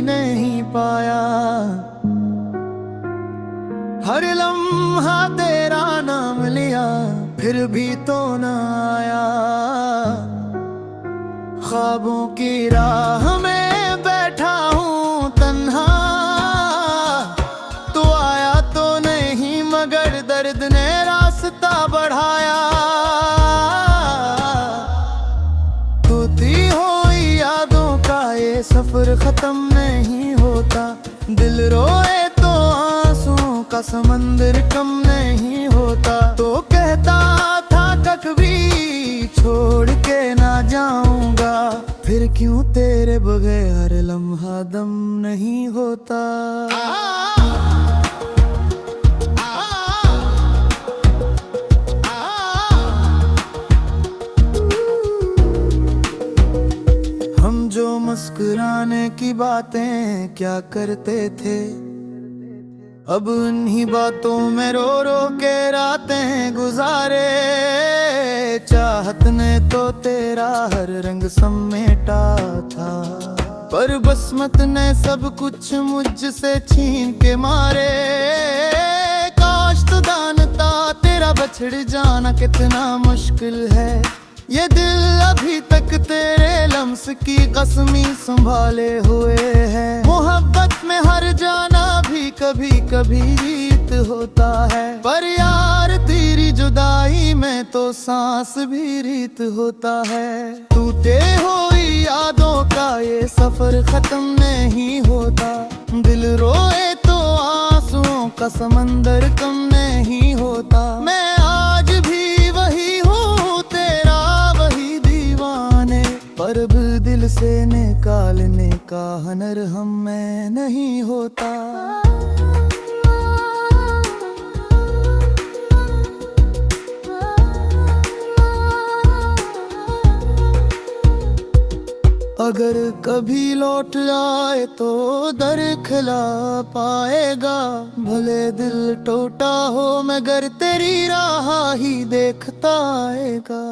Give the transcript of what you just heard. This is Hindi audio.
नहीं पाया। हर लम्हा तेरा नाम लिया फिर भी तो न आया। ख्वाबों की राह में बैठा हूँ तन्हा, तू आया तो नहीं मगर दर्द ने रास्ता बढ़ाया। तू थी हुई यादों का ये सफर खत्म नहीं होता। दिल रोए तो आंसुओं का समंदर कम नहीं होता। तो कहता था कभी छोड़ के ना जाऊंगा, फिर क्यों तेरे बगैर लम्हा दम नहीं होता। हम जो मुस्कुराने की बातें क्या करते थे, अब उन्हीं बातों में रो रो के रातें गुजारे। चाहत ने तो तेरा हर रंग समेटा था, पर बसमत ने सब कुछ मुझसे छीन के मारे। काश तो जानता तेरा बछड़ जाना कितना मुश्किल है। ये दिल अभी तक तेरे लम्स की कसमी संभाले हुए है। मोहब्बत में हर जाना भी कभी कभी रीत होता है, पर यार तेरी जुदाई में तो सांस भी रीत होता है। टूटे हुई यादों का ये सफर खत्म नहीं होता। दिल रोए तो आंसुओं का समंदर कम नहीं होता। मैं आज भी वही हूँ तेरा वही दीवाने, पर अब दिल से निकालने का हुनर हम में नहीं होता। अगर कभी लौट आए तो दर खिला पाएगा। भले दिल टूटा हो मगर तेरी राह ही देखता आएगा।